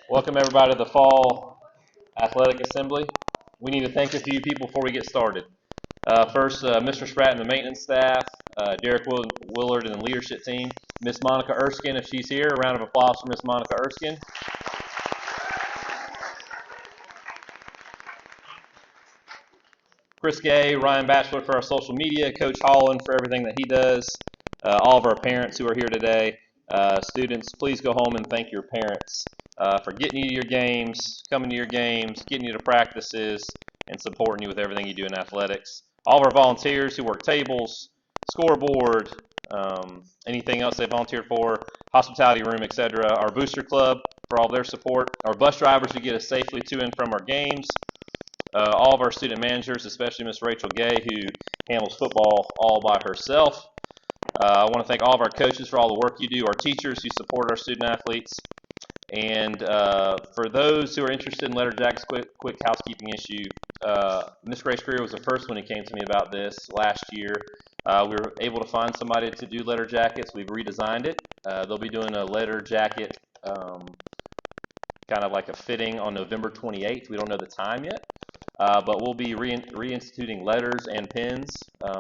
Welcome everybody to the Fall Athletic Assembly. We need to thank a few people before we get started. First, Mr. Spratt and the maintenance staff, Derek Willard and the leadership team, Miss Monica Erskine, if she's here. A round of applause for Miss Monica Erskine. Chris Gay, Ryan Batchelor for our social media, Coach Holland for everything that he does, all of our parents who are here today. Students, please go home and thank your parents for getting you to your games, coming to your games, getting you to practices, and supporting you with everything you do in athletics. All of our volunteers who work tables, scoreboard, anything else they volunteered for, hospitality room, etc. Our booster club for all their support. Our bus drivers who get us safely to and from our games. All of our student managers, especially Miss Rachel Gay, who handles football all by herself. I want to thank all of our coaches for all the work you do, our teachers who support our student athletes. And for those who are interested in letter jackets, quick housekeeping issue. Miss Grace Greer was the first one who came to me about this last year. We were able to find somebody to do letter jackets. We've redesigned it. They'll be doing a letter jacket kind of like a fitting on November 28th. We don't know the time yet. But we'll be reinstituting letters and pins.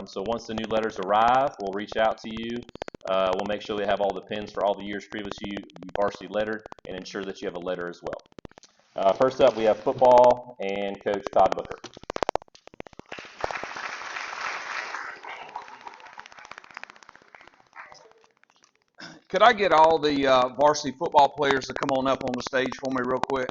So once the new letters arrive, we'll reach out to you. We'll make sure they have all the pins for all the years previously you varsity lettered and ensure that you have a letter as well. First up, we have football and Coach Todd Booker. Could I get all the varsity football players to come on up on the stage for me real quick?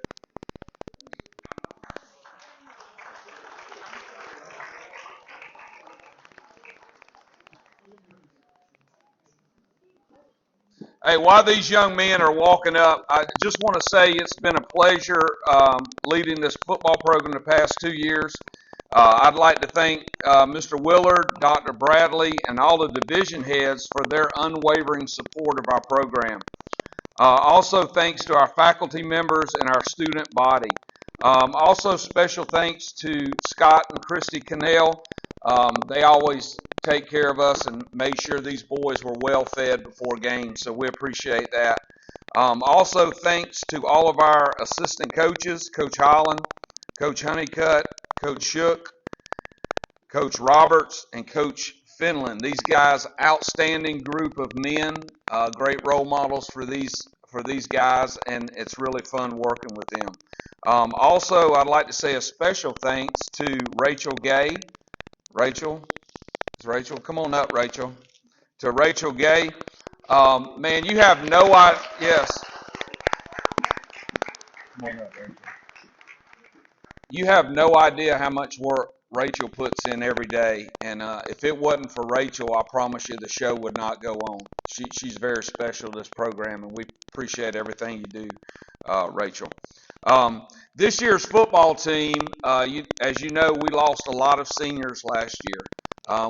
Hey, while these young men are walking up, I just want to say it's been a pleasure leading this football program the past 2 years. I'd like to thank Mr. Willard, Dr. Bradley, and all the division heads for their unwavering support of our program. Also, thanks to our faculty members and our student body. Also, special thanks to Scott and Christy Cannell. They always take care of us and made sure these boys were well fed before games, so we appreciate that. Also, thanks to all of our assistant coaches, Coach Holland, Coach Honeycutt, Coach Shook, Coach Roberts, and Coach Finland. These guys, outstanding group of men, great role models for these guys, and it's really fun working with them. Also, I'd like to say a special thanks to Rachel Gay. Rachel, come on up, Rachel. To Rachel Gay. Man, you have no idea. Yes. Come on up, Rachel. You have no idea how much work Rachel puts in every day. And if it wasn't for Rachel, I promise you the show would not go on. She's very special to this program, and we appreciate everything you do, Rachel. This year's football team, as you know, we lost a lot of seniors last year.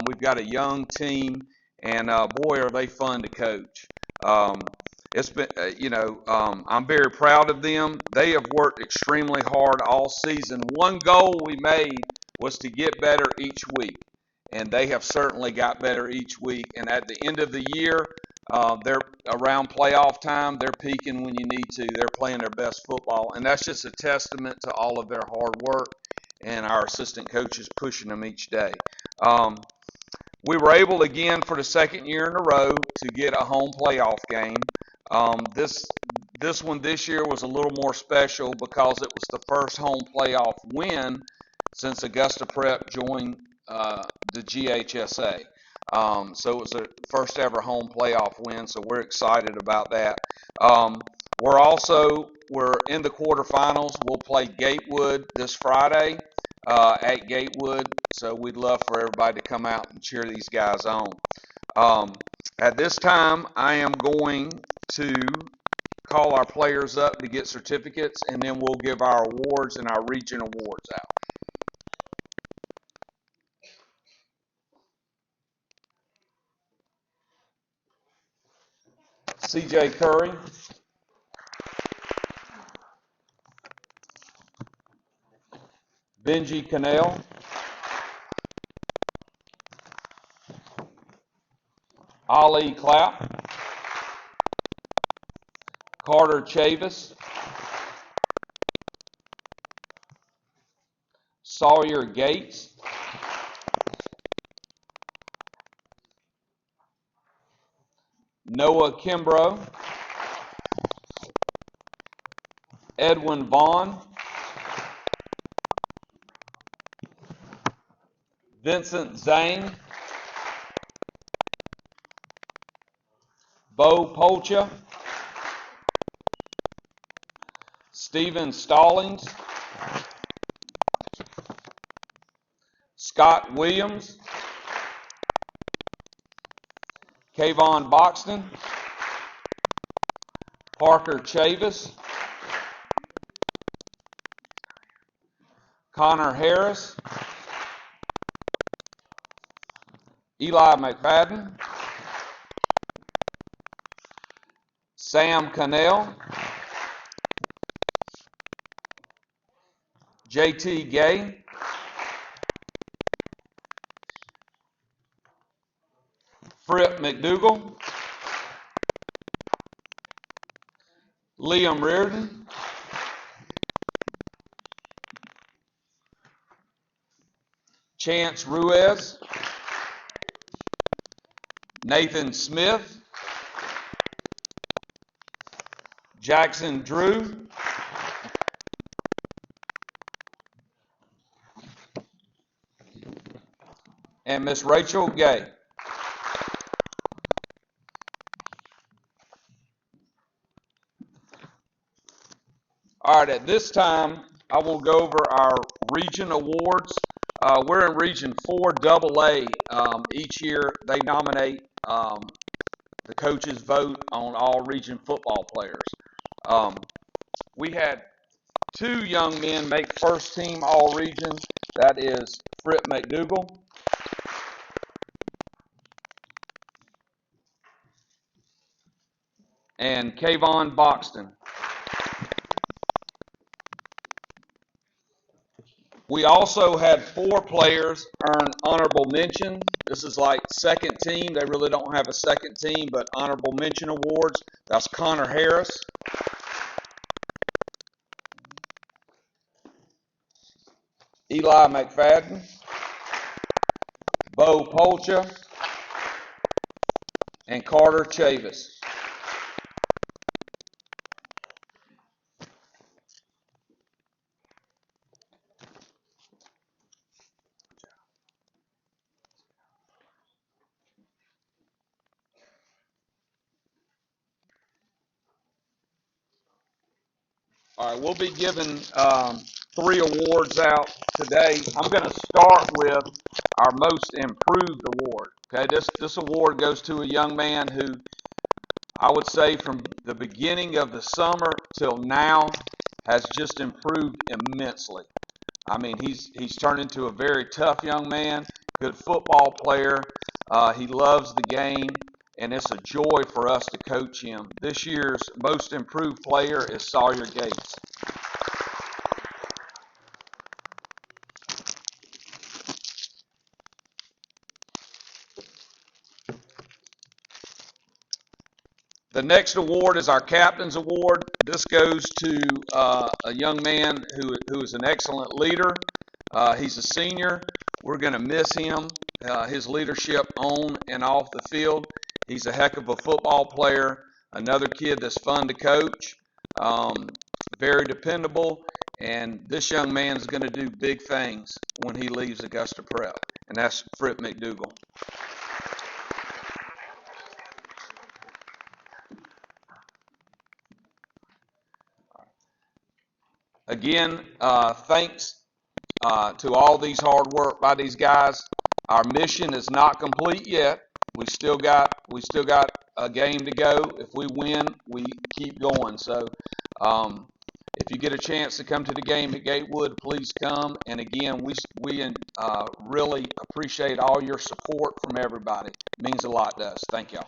We've got a young team, and boy, are they fun to coach. It's been, I'm very proud of them. They have worked extremely hard all season. One goal we made was to get better each week, and they have certainly got better each week. And at the end of the year, they're around playoff time. They're peaking when you need to. They're playing their best football, and that's just a testament to all of their hard work and our assistant coaches pushing them each day. We were able again for the second year in a row to get a home playoff game. This one this year was a little more special because it was the first home playoff win since Augusta Prep joined the GHSA. So it was the first ever home playoff win, so we're excited about that. We're in the quarterfinals. We'll play Gatewood this Friday at Gatewood, so we'd love for everybody to come out and cheer these guys on. At this time, I am going to call our players up to get certificates, and then we'll give our awards and our region awards out. CJ Curry, Benji Cannell, Ali Clapp, Carter Chavis, Sawyer Gates, Noah Kimbrough, Edwin Vaughn, Vincent Zhang, Bo Polcha, Stephen Stallings, Scott Williams, Kayvon Boxton, Parker Chavis, Connor Harris, Eli McFadden, Sam Cannell, J.T. Gay, Fripp McDougal, Liam Reardon, Chance Ruiz, Nathan Smith, Jackson Drew, and Miss Rachel Gay. All right, at this time, I will go over our region awards. We're in Region 4 AA. Each year, they nominate, the coaches vote on all region football players. We had 2 young men make first team all region. That is Fripp McDougal and Kayvon Boxton. We also had 4 players earn honorable mention. This is like second team. They really don't have a second team, but honorable mention awards. That's Connor Harris, Eli McFadden, Bo Polcha, and Carter Chavis. All right, we'll be giving 3 awards out today. I'm going to start with our most improved award. Okay, this award goes to a young man who I would say from the beginning of the summer till now has just improved immensely. I mean, he's turned into a very tough young man, good football player. He loves the game, and it's a joy for us to coach him. This year's most improved player is Sawyer Gates. The next award is our Captain's Award. This goes to a young man who is an excellent leader. He's a senior. We're going to miss him, his leadership on and off the field. He's a heck of a football player, another kid that's fun to coach, very dependable, and this young man's going to do big things when he leaves Augusta Prep, and that's Fripp McDougal. Again, thanks to all these hard work by these guys. Our mission is not complete yet. We still got a game to go. If we win, we keep going. So, if you get a chance to come to the game at Gatewood, please come. And again, we really appreciate all your support from everybody. It means a lot to us. Thank y'all.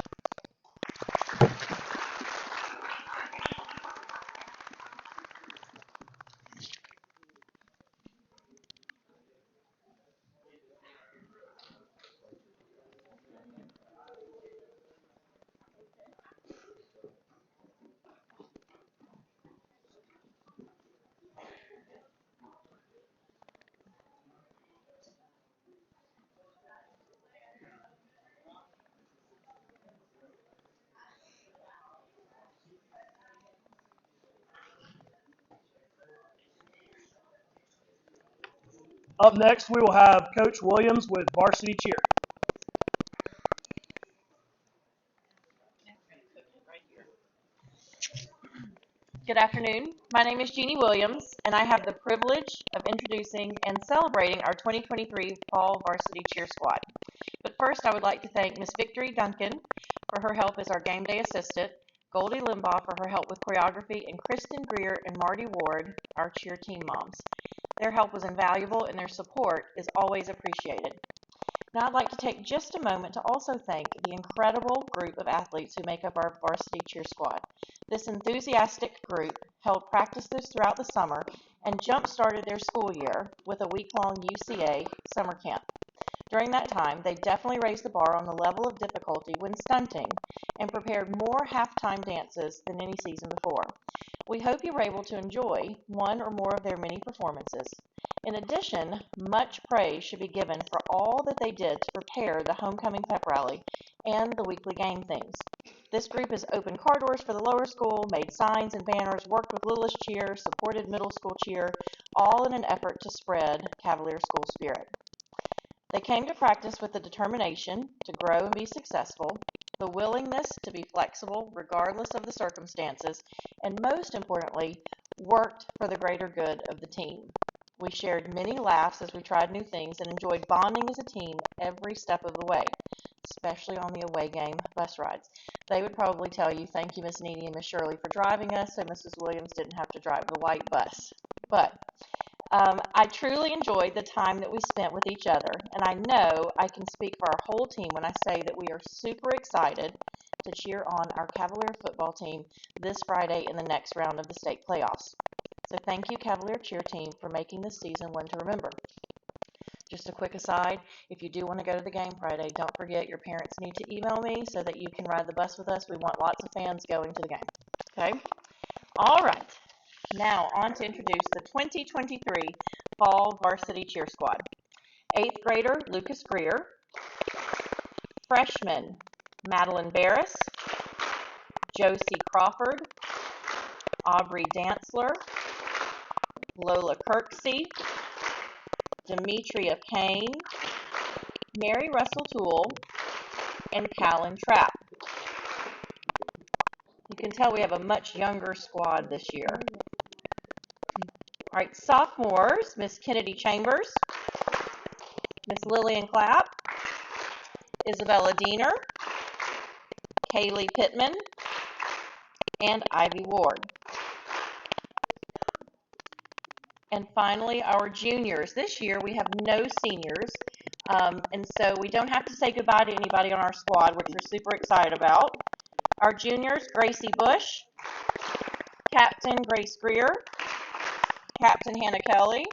Up next, we will have Coach Williams with Varsity Cheer. Good afternoon. My name is Jeannie Williams, and I have the privilege of introducing and celebrating our 2023 Fall Varsity Cheer Squad. But first, I would like to thank Miss Victory Duncan for her help as our game day assistant, Goldie Limbaugh for her help with choreography, and Kristen Greer and Marty Ward, our cheer team moms. Their help was invaluable, and their support is always appreciated. Now I'd like to take just a moment to also thank the incredible group of athletes who make up our Varsity Cheer Squad. This enthusiastic group held practices throughout the summer and jump-started their school year with a week-long UCA summer camp. During that time, they definitely raised the bar on the level of difficulty when stunting and prepared more halftime dances than any season before. We hope you were able to enjoy one or more of their many performances. In addition, much praise should be given for all that they did to prepare the homecoming pep rally and the weekly game things. This group has opened car doors for the lower school, made signs and banners, worked with littlest cheer, supported middle school cheer, all in an effort to spread Cavalier school spirit. They came to practice with the determination to grow and be successful, the willingness to be flexible regardless of the circumstances, and most importantly, worked for the greater good of the team. We shared many laughs as we tried new things and enjoyed bonding as a team every step of the way, especially on the away game bus rides. They would probably tell you, thank you, Miss Needy and Miss Shirley, for driving us, so Mrs. Williams didn't have to drive the white bus. But I truly enjoyed the time that we spent with each other, and I know I can speak for our whole team when I say that we are super excited to cheer on our Cavalier football team this Friday in the next round of the state playoffs. So thank you, Cavalier cheer team, for making this season one to remember. Just a quick aside, if you do want to go to the game Friday, don't forget your parents need to email me so that you can ride the bus with us. We want lots of fans going to the game. Okay? All right. Now on to introduce the 2023 Fall Varsity Cheer Squad. 8th grader Lucas Greer, freshman Madeline Barris, Josie Crawford, Aubrey Dantzler, Lola Kirksey, Demetria Payne, Mary Russell Toole, and Callan Trapp. You can tell we have a much younger squad this year. All right, sophomores, Miss Kennedy Chambers, Miss Lillian Clapp, Isabella Diener, Kaylee Pittman, and Ivy Ward. And finally, our juniors. This year we have no seniors, and so we don't have to say goodbye to anybody on our squad, which we're super excited about. Our juniors, Gracie Bush, Captain Grace Greer, Captain Hannah Kelly,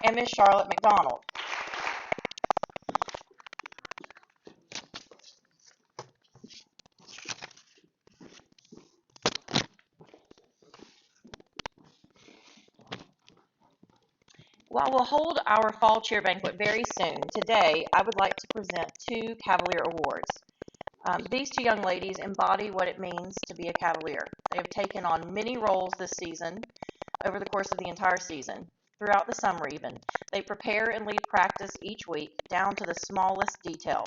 and Miss Charlotte McDonald. While we'll hold our fall cheer banquet very soon, today I would like to present 2 Cavalier Awards. These 2 young ladies embody what it means to be a Cavalier. They have taken on many roles this season, over the course of the entire season, throughout the summer even. They prepare and lead practice each week, down to the smallest detail.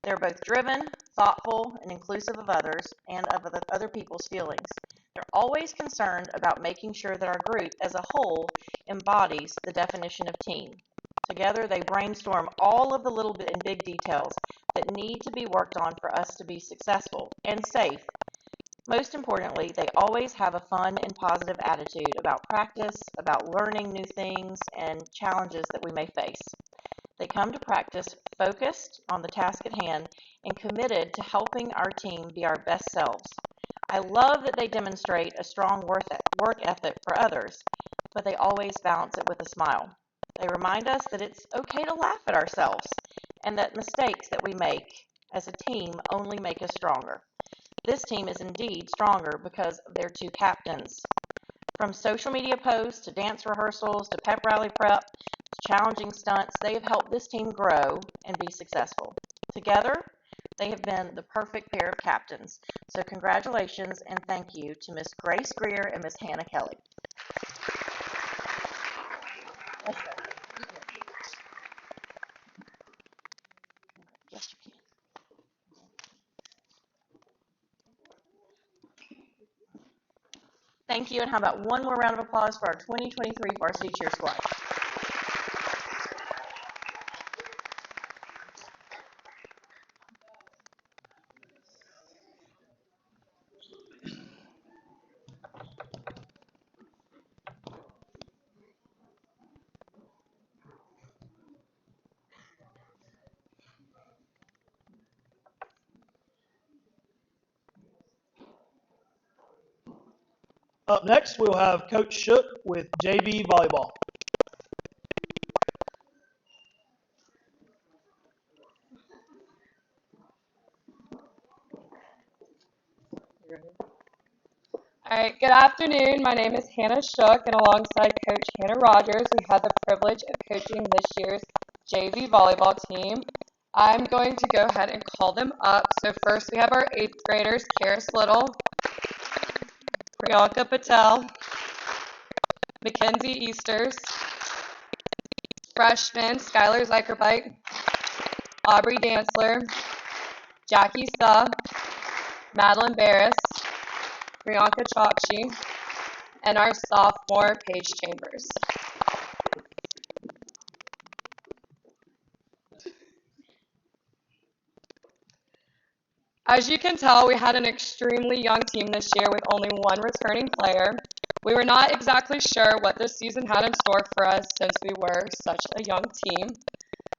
They're both driven, thoughtful, and inclusive of others and of other people's feelings. They're always concerned about making sure that our group as a whole embodies the definition of team. Together, they brainstorm all of the little and big details that need to be worked on for us to be successful and safe. Most importantly, they always have a fun and positive attitude about practice, about learning new things, and challenges that we may face. They come to practice focused on the task at hand and committed to helping our team be our best selves. I love that they demonstrate a strong work ethic for others, but they always balance it with a smile. They remind us that it's okay to laugh at ourselves and that mistakes that we make as a team only make us stronger. This team is indeed stronger because of their 2 captains. From social media posts to dance rehearsals to pep rally prep to challenging stunts, they have helped this team grow and be successful. Together, they have been the perfect pair of captains. So congratulations and thank you to Miss Grace Greer and Miss Hannah Kelly. Thank you, and how about one more round of applause for our 2023 Varsity Cheer Squad. Up next, we'll have Coach Shook with JV Volleyball. All right, good afternoon. My name is Hannah Shook, and alongside Coach Hannah Rogers, we had the privilege of coaching this year's JV volleyball team. I'm going to go ahead and call them up. So first we have our 8th graders, Karis Little, Priyanka Patel, Mackenzie Easters, freshman Skylar Zeikerbite, Aubrey Dantzler, Jackie Suh, Madeline Barris, Priyanka Chokshi, and our sophomore Paige Chambers. As you can tell, we had an extremely young team this year with only one returning player. We were not exactly sure what this season had in store for us since we were such a young team.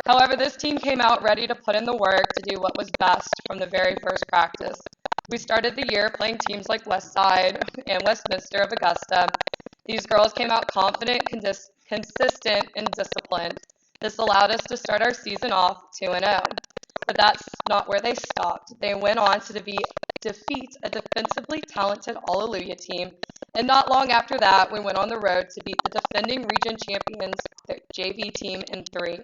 However, this team came out ready to put in the work to do what was best from the very first practice. We started the year playing teams like Westside and Westminster of Augusta. These girls came out confident, consistent, and disciplined. This allowed us to start our season off 2-0. But that's not where they stopped. They went on to defeat a defensively talented Alleluia team, and not long after that, we went on the road to beat the defending region champions, the JV team, in 3.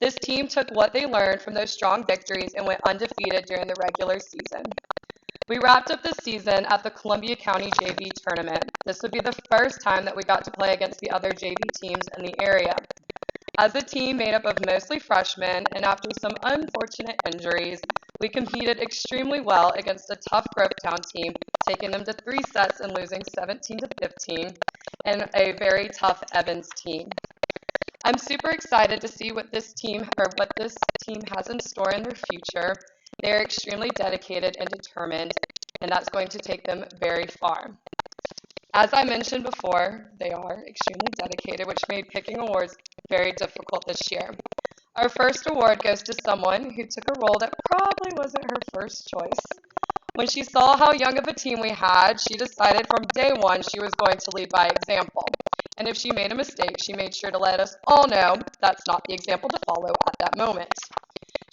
This team took what they learned from those strong victories and went undefeated during the regular season. We wrapped up the season at the Columbia County JV tournament. This would be the first time that we got to play against the other JV teams in the area. As a team made up of mostly freshmen, and after some unfortunate injuries, we competed extremely well against a tough Grovetown team, taking them to 3 sets and losing 17-15, and a very tough Evans team. I'm super excited to see what this team has in store in their future. They're extremely dedicated and determined, and that's going to take them very far. As I mentioned before, they are extremely dedicated, which made picking awards very difficult this year. Our first award goes to someone who took a role that probably wasn't her first choice. When she saw how young of a team we had, she decided from day one she was going to lead by example. And if she made a mistake, she made sure to let us all know that's not the example to follow at that moment.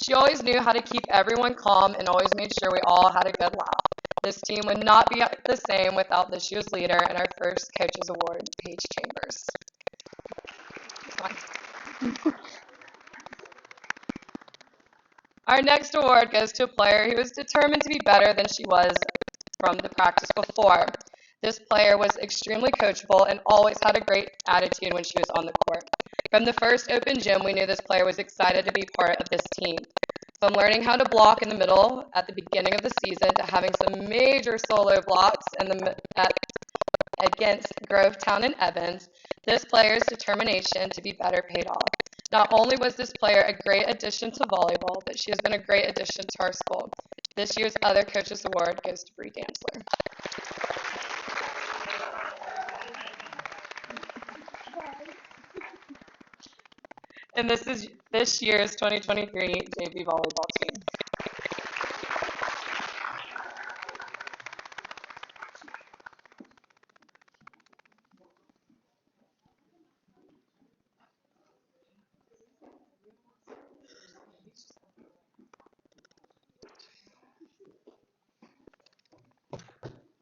She always knew how to keep everyone calm and always made sure we all had a good laugh. This team would not be the same without this year's leader and our first Coaches Award, Paige Chambers. Our next award goes to a player who was determined to be better than she was from the practice before. This player was extremely coachable and always had a great attitude when she was on the court. From the first open gym, we knew this player was excited to be part of this team. From learning how to block in the middle at the beginning of the season to having some major solo blocks against Grovetown and Evans, this player's determination to be better paid off. Not only was this player a great addition to volleyball, but she has been a great addition to our school. This year's other Coaches Award goes to Bree Dantzler. And this is this year's 2023 JV volleyball team.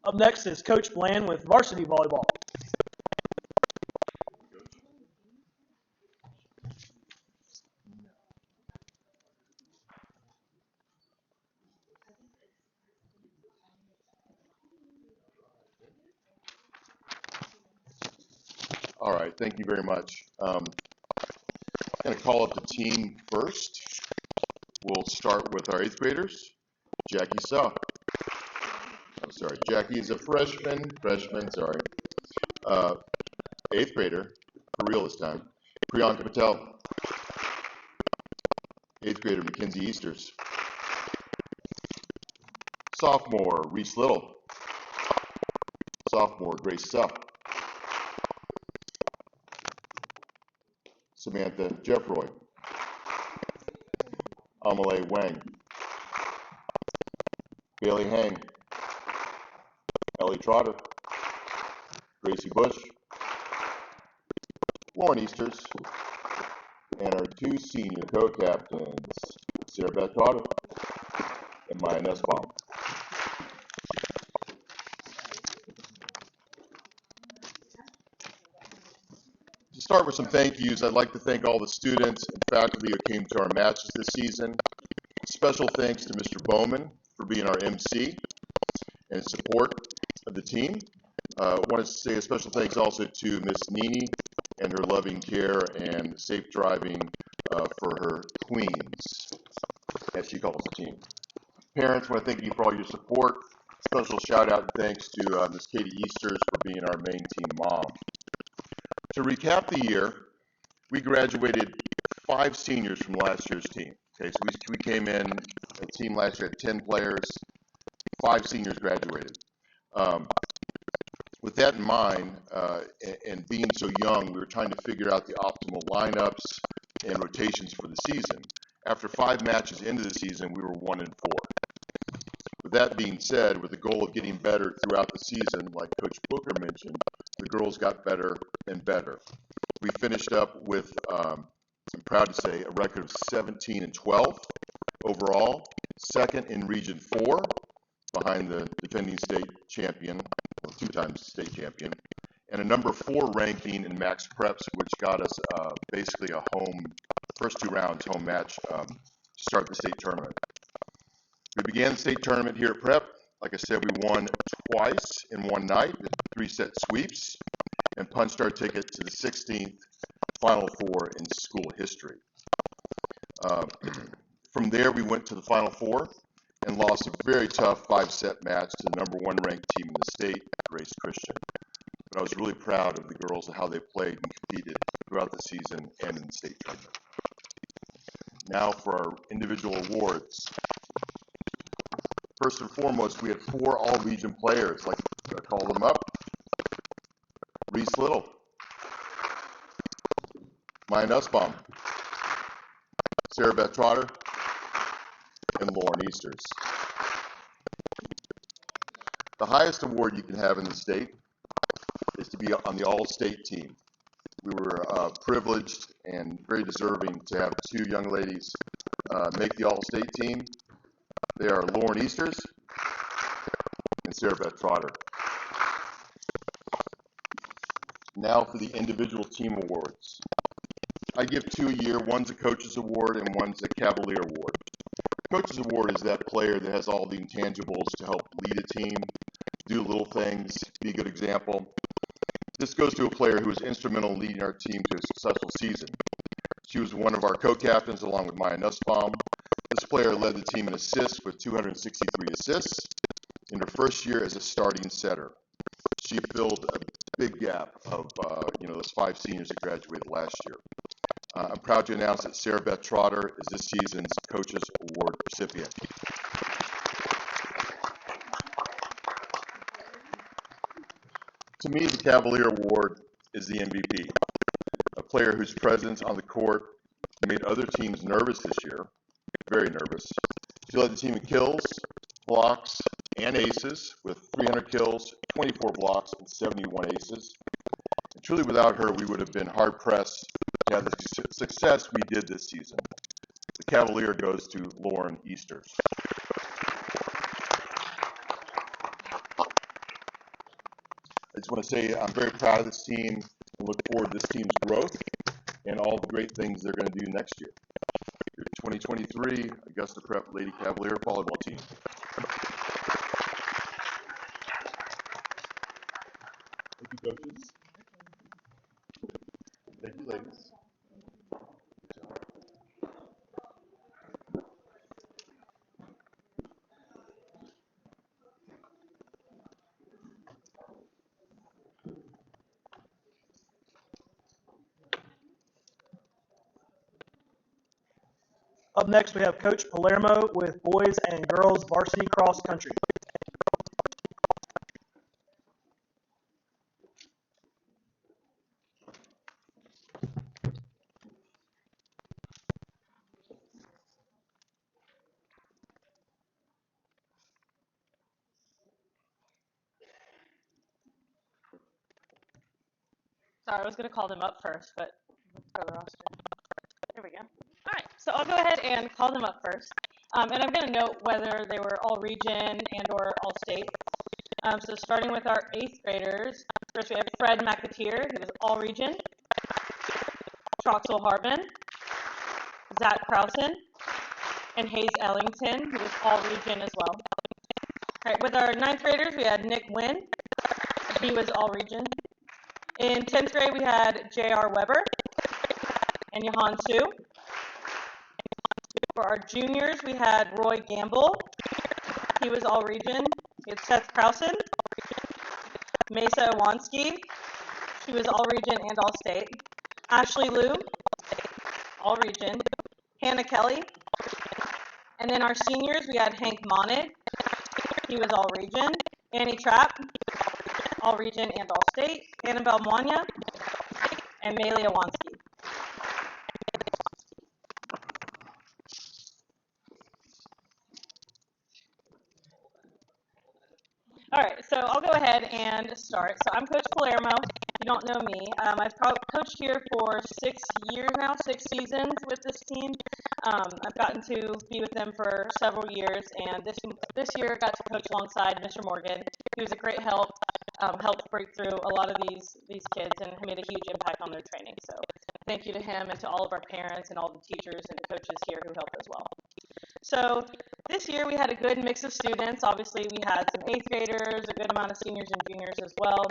Up next is Coach Bland with Varsity Volleyball. All right, thank you very much. I'm going to call up the team first. We'll start with our 8th graders. Jackie Suh. sorry. Jackie is a freshman, sorry. 8th grader, for real this time. Priyanka Patel. 8th grader, Mackenzie Easters. Sophomore, Reese Little. Sophomore, Grace Supp. Samantha Jeffroy. Amelie Wang. Bailey Hang. Ellie Trotter. Gracie Bush. Lauren Easters. And our 2 senior co-captains, Sarah Beth Trotter and Maya Nussbaum. To start with some thank yous, I'd like to thank all the students and faculty who came to our matches this season. Special thanks to Mr. Bowman for being our MC and support of the team. I want to say a special thanks also to Miss Nini and her loving care and safe driving for her queens, as she calls the team. Parents, I want to thank you for all your support. Special shout out and thanks to Miss Katie Easters for being our main team mom. To recap the year, we graduated 5 seniors from last year's team. Okay, so we came in, a team last year had 10 players, 5 seniors graduated. With that in mind, and being so young, we were trying to figure out the optimal lineups and rotations for the season. After 5 matches into the season, we were 1-4. With that being said, with the goal of getting better throughout the season, like Coach Booker mentioned, the girls got better and better. We finished up with, I'm proud to say, a record of 17-12 overall, 2nd in Region 4, behind the defending state champion, well, 2 times state champion, and a number 4 ranking in Max Preps, which got us basically a home, first 2 rounds home match to start the state tournament. We began the state tournament here at Prep. Like I said, we won twice in one night, 3-set sweeps, and punched our ticket to the 16th Final Four in school history. From there, we went to the Final Four and lost a very tough 5-set match to the number 1 ranked team in the state, Grace Christian. But I was really proud of the girls and how they played and competed throughout the season and in the state tournament. Now for our individual awards. First and foremost, we had 4 all-region players. Like I call them up. Reese Little, Maya Nussbaum, Sarah Beth Trotter, and Lauren Easters. The highest award you can have in the state is to be on the all-state team. We were privileged and very deserving to have 2 young ladies make the all-state team. They are Lauren Easters and Sarah Beth Trotter. Now for the individual team awards. I give 2 a year. One's a coach's award and one's a Cavalier award. Coach's award is that player that has all the intangibles to help lead a team, do little things, be a good example. This goes to a player who was instrumental in leading our team to a successful season. She was one of our co-captains along with Maya Nussbaum. This player led the team in assists with 263 assists in her first year as a starting setter. She filled a big gap of those 5 seniors that graduated last year. I'm proud to announce that Sarah Beth Trotter is this season's Coach's Award recipient. To me, the Cavalier Award is the MVP, a player whose presence on the court made other teams nervous this year, very nervous. She led the team in kills, blocks, and aces with 300 kills, 24 blocks, and 71 aces. And truly without her, we would have been hard-pressed to have the success we did this season. The Cavalier goes to Lauren Easters. I just want to say I'm very proud of this team and look forward to this team's growth and all the great things they're going to do next year. Your 2023 Augusta Prep Lady Cavalier volleyball team. Thank you, coaches. Thank you, ladies. Up next, we have Coach Palermo with boys and girls varsity cross country. Sorry, I was going to call them up first, but let's go to the roster. There we go. All right, so I'll go ahead and call them up first. And I'm going to note whether they were all region and or all state. So starting with our 8th graders, first we have Fred McAteer, who was all region, Troxel Harbin, Zach Krausen, and Hayes Ellington, who was all region as well. All right, with our 9th graders, we had Nick Wynn, he was all region. In 10th grade, we had J.R. Weber and Johan Su. For our juniors, we had Roy Gamble. He was all region. We had Seth Krausen, Mesa Iwanski. He was all region and all state. Ashley Liu, all region. Hannah Kelly. And then our seniors, we had Hank Monet. He was all region. Annie Trapp, all region and all state. Annabelle Mwanya and Melia Iwanski. All right, so I'll go ahead and start. So I'm Coach Palermo. If you don't know me, I've coached here for 6 years now, 6 seasons with this team. I've gotten to be with them for several years, and this year I got to coach alongside Mr. Morgan. He was a great help, helped break through a lot of these kids and made a huge impact on their training. So thank you to him and to all of our parents and all the teachers and the coaches here who helped as well. So this year we had a good mix of students. Obviously we had some 8th graders, a good amount of seniors and juniors as well.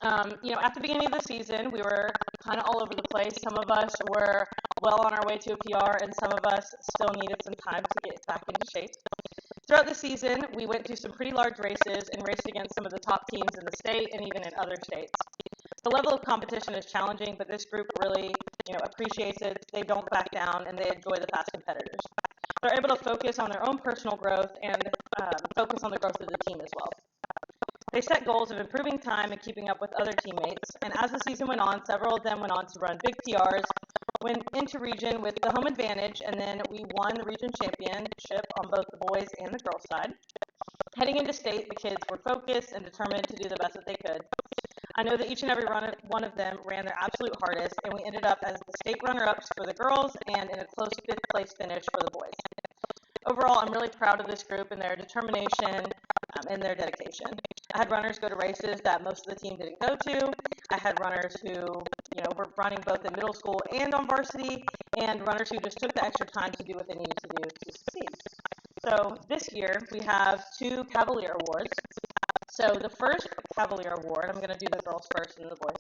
At the beginning of the season, we were kind of all over the place. Some of us were well on our way to a PR, and some of us still needed some time to get back into shape. Throughout the season, we went through some pretty large races and raced against some of the top teams in the state and even in other states. The level of competition is challenging, but this group really, appreciates it. They don't back down, and they enjoy the fast competitors. They're able to focus on their own personal growth and focus on the growth of the team as well. They set goals of improving time and keeping up with other teammates, and as the season went on, several of them went on to run big PRs, went into region with the home advantage, and then we won the region championship on both the boys and the girls side. Heading into state, the kids were focused and determined to do the best that they could. I know that each and every one of them ran their absolute hardest, and we ended up as the state runner-ups for the girls and in a close 5th place finish for the boys. Overall, I'm really proud of this group and their determination and their dedication. I had runners go to races that most of the team didn't go to. I had runners who, were running both in middle school and on varsity, and runners who just took the extra time to do what they needed to do to succeed. So this year, we have 2 Cavalier Awards. So the first Cavalier Award, I'm going to do the girls first and the boys.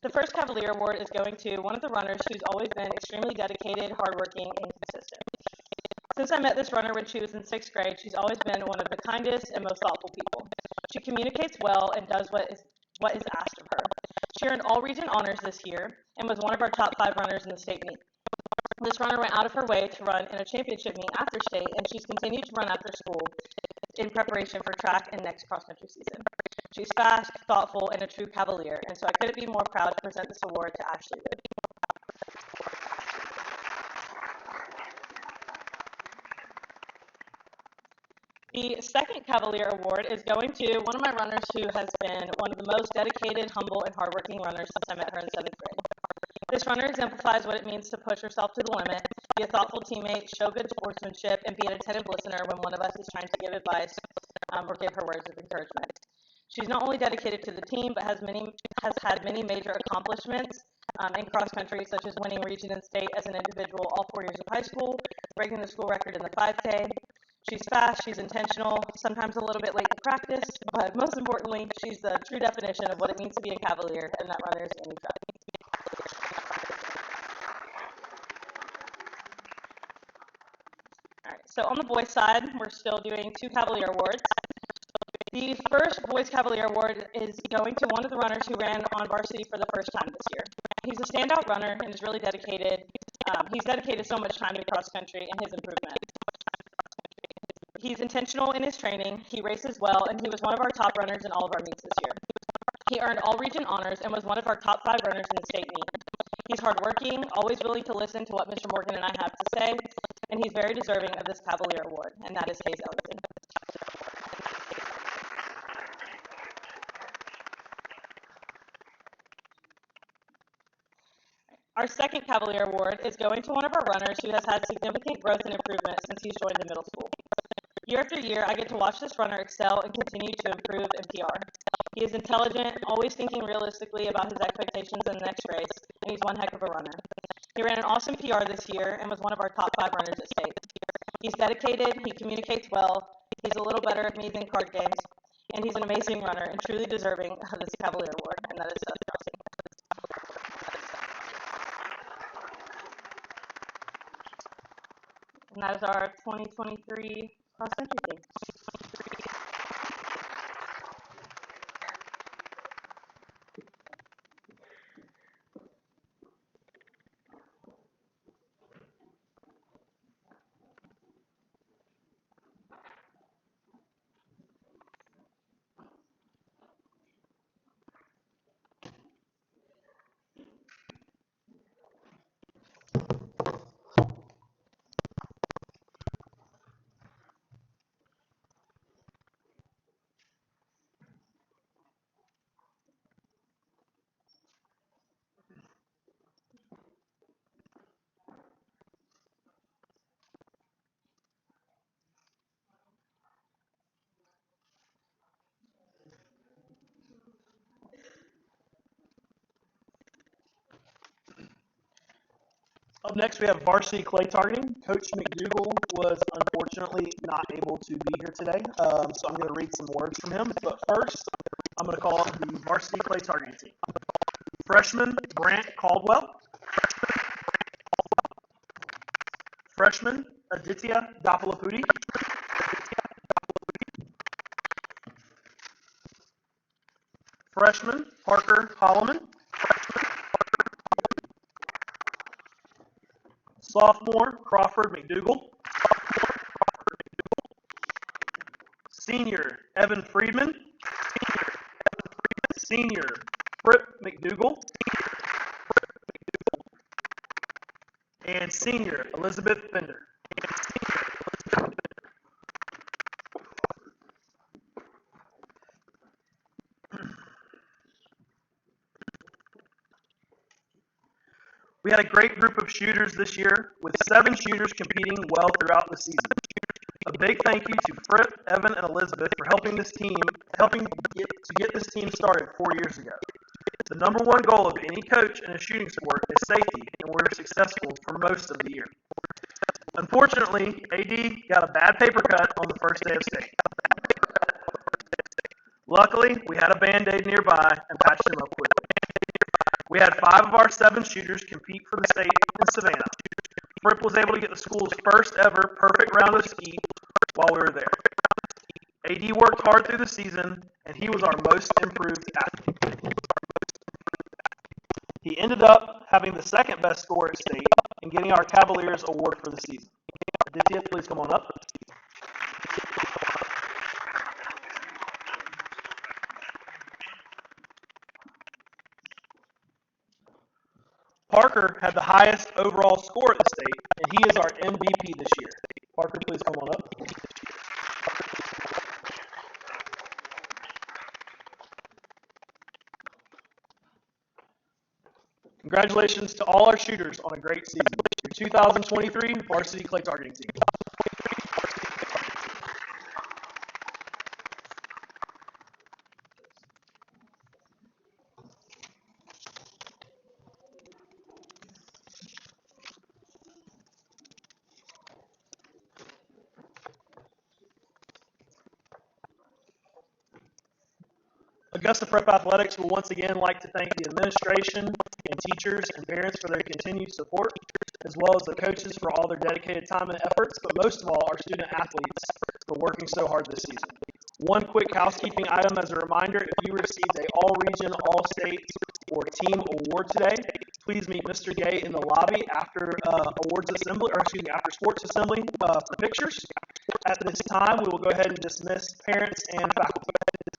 The first Cavalier Award is going to one of the runners who's always been extremely dedicated, hardworking, and consistent. Since I met this runner when she was in 6th grade, she's always been one of the kindest and most thoughtful people. She communicates well and does what is asked of her. She earned all region honors this year and was one of our top 5 runners in the state meet. This runner went out of her way to run in a championship meet after state, and she's continued to run after school in preparation for track and next cross-country season. She's fast, thoughtful, and a true Cavalier, and so I couldn't be more proud to present this award to Ashley Liu. The second Cavalier Award is going to one of my runners who has been one of the most dedicated, humble, and hardworking runners since I met her in 7th grade. This runner exemplifies what it means to push herself to the limit, be a thoughtful teammate, show good sportsmanship, and be an attentive listener when one of us is trying to give advice or give her words of encouragement. She's not only dedicated to the team, but has had many major accomplishments in cross country, such as winning region and state as an individual all 4 years of high school, breaking the school record in the 5K. She's fast, she's intentional, sometimes a little bit late to practice, but most importantly, she's the true definition of what it means to be a Cavalier, and that runner is Annie Trapp. All right, so on the boys' side, we're still doing 2 Cavalier Awards. The first Boys Cavalier Award is going to one of the runners who ran on varsity for the first time this year. He's a standout runner and is really dedicated He's dedicated so much time to cross country and his improvement. He's intentional in his training, he races well, and he was one of our top runners in all of our meets this year. He earned all region honors and was one of our top 5 runners in the state meet. He's hardworking, always willing to listen to what Mr. Morgan and I have to say, and he's very deserving of this Cavalier Award, and that is Hayes Ellington. Our second Cavalier Award is going to one of our runners who has had significant growth and improvement since he's joined the middle school. Year after year, I get to watch this runner excel and continue to improve in PR. He is intelligent, always thinking realistically about his expectations in the next race, and he's one heck of a runner. He ran an awesome PR this year and was one of our top 5 runners at state. He's dedicated, he communicates well, he's a little better at me than card games, and he's an amazing runner and truly deserving of this Cavalier Award, and that is Seth Crossing. And that is our 2023 cross-country team. Up next, we have varsity clay targeting. Coach McDougall was unfortunately not able to be here today, so I'm going to read some words from him. But first, I'm going to call up the varsity clay targeting team. Freshman, Brant Caldwell. Freshman, Aditya Dapalapudi. Freshman, Parker Holloman. Sophomore, Crawford McDougall. Senior, Evan Friedman. Senior, Fripp McDougall. And senior, Elizabeth Fender. We had a great group of shooters this year, with 7 shooters competing well throughout the season. A big thank you to Fripp, Evan, and Elizabeth for helping get this team started 4 years ago. The number one goal of any coach in a shooting sport is safety, and we were successful for most of the year. Unfortunately, AD got a bad paper cut on the first day of state. Luckily, we had a Band-Aid nearby and patched him up quickly. We had 5 of our 7 shooters compete for the state in Savannah. Fripp was able to get the school's first ever perfect round of ski while we were there. AD worked hard through the season, and he was our most improved athlete. He ended up having the second best score at state and getting our Cavaliers award for the season. Aditya, please come on up. Parker had the highest overall score at the state, and he is our MVP this year. Parker, please come on up. Congratulations to all our shooters on a great season. Your 2023 varsity clay targeting team. Augusta Prep Athletics will once again like to thank the administration and teachers and parents for their continued support, as well as the coaches for all their dedicated time and efforts, but most of all, our student athletes for working so hard this season. One quick housekeeping item as a reminder, if you received a all-region, all-state, or team award today, please meet Mr. Gay in the lobby after after sports assembly for pictures. At this time, we will go ahead and dismiss parents and faculty.